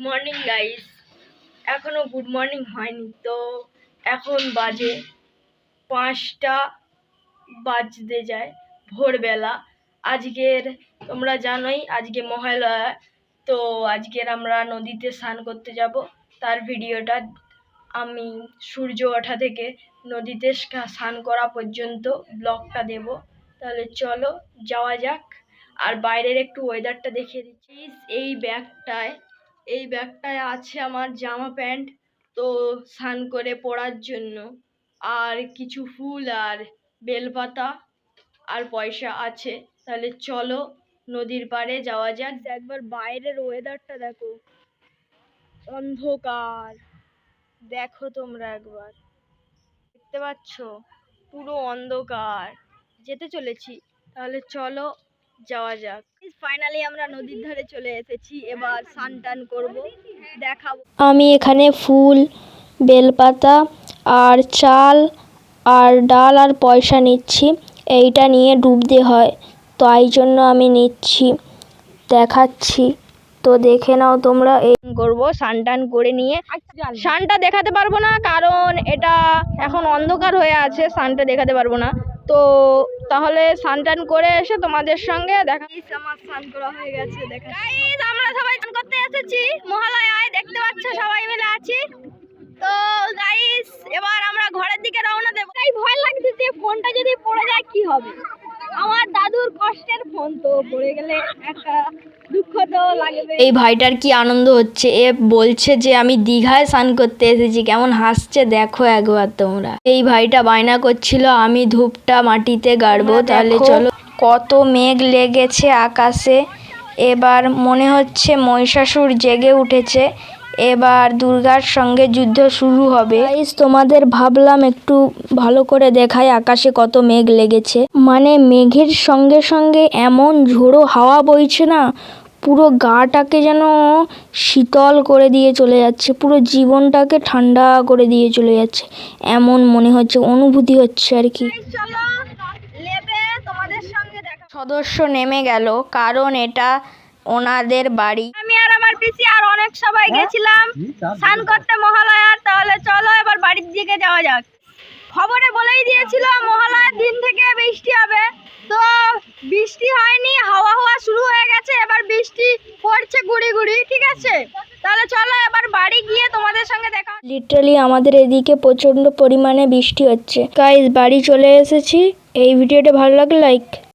Morning guys, এখনো good morning হয়নি তো এখন বাজে 5টা বাজতে যায় ভোরবেলা। আজকের তোমরা জানোই আজকে মহালয়া, তো আজকের আমরা নদীতে স্নান করতে যাব। তার ভিডিওটা আমি সূর্য ওঠা থেকে নদীতে স্নান করা পর্যন্ত ব্লগটা দেব। তাহলে চলো যাওয়া যাক। আর বাইরের একটু ওয়েদারটা দেখিয়ে দিচ্ছি। এই ব্যাগটায় আছে আমার জামা প্যান্ট, তো স্নান করে পরার জন্য, আর কিছু ফুল আর বেলপাতা আর পয়সা আছে। তাহলে চলো নদীর পাড়ে যাওয়া যাক। একবার বাইরের ওয়েদারটা দেখো, অন্ধকার। দেখো তোমরা একবার, দেখতে পাচ্ছ পুরো অন্ধকার। যেতে চলেছি, তাহলে চলো যাওয়া যাক। ফাইনালি আমরা নদীর ধারে চলে এসেছি, এবার স্নান টান করবো, দেখাবো। আমি এখানে ফুল, বেলপাতা আর চাল আর ডাল আর পয়সা নিচ্ছি। এইটা নিয়ে ডুবতে হয়, তাই জন্য আমি নিচ্ছি, দেখাচ্ছি। তো দেখে নাও তোমরা। এই করবো স্নান টান করে নিয়ে। স্নানটা দেখাতে পারবো না, কারণ এটা এখন অন্ধকার হয়ে আছে, স্নানটা দেখাতে পারবো না। তো তাহলে স্নান টান করে এসে তোমাদের সঙ্গে দেখা। আমার স্নান করা হয়ে গেছে, আমরা সবাই স্নান করতে এসেছি মহালয়ায়, দেখতে পাচ্ছ সবাই মিলে আছি। তো গাইস, এবার আমরা ঘরের দিকে রওনা দেবো। তাই ভয় লাগছে যে ফোনটা যদি পড়ে যায় কি হবে। আমার দাদুর কষ্টের ফোন, তো পড়ে গেলে একটা দুঃখ তো লাগবে। এই ভাইটার কি আনন্দ হচ্ছে, এ বলছে যে আমি দীঘায় স্নান করতে এসেছি। কেমন হাসছে দেখো একবার তোমরা। এই ভাইটা বায়না করছিল আমি ধূপটা মাটিতে গাড়বো। তাহলে চলো। কত মেঘ লেগেছে আকাশে, এবার মনে হচ্ছে মহিষাসুর জেগে উঠেছে, এবার দুর্গার সঙ্গে যুদ্ধ শুরু হবে। তোমাদের ভাবলাম একটু ভালো করে দেখাই আকাশে কত মেঘ লেগেছে। মানে মেঘের সঙ্গে সঙ্গে এমন ঝোড়ো হাওয়া বইছে না, পুরো গাটাকে যেন শীতল করে দিয়ে চলে যাচ্ছে, পুরো জীবনটাকে ঠান্ডা করে দিয়ে চলে যাচ্ছে, এমন মনে হচ্ছে, অনুভূতি হচ্ছে আর কি। সদস্য নেমে গেল, কারণ এটা ওনাদের বাড়ি। আমি আর আমার পিসি আর অনেক সবাই গেছিলাম স্নান করতে মহালয়ার। তাহলে চলো এবার বাড়ির দিকে যাওয়া যাক। খবরে বলেই দিয়েছিল মহালয়ার দিন থেকে বৃষ্টি হবে, তো বৃষ্টি হয়নি, হাওয়া শুরু হয়ে গেছে। এবার বৃষ্টি পড়ছে গুড়ি গুড়ি, ঠিক আছে। তাহলে চলো এবার বাড়ি গিয়ে তোমাদের সঙ্গে দেখা। লিটারালি আমাদের এদিকে প্রচন্ড পরিমাণে বৃষ্টি হচ্ছে। গাইস, বাড়ি চলে এসেছি। এই ভিডিওটা ভালো লাগলে লাইক।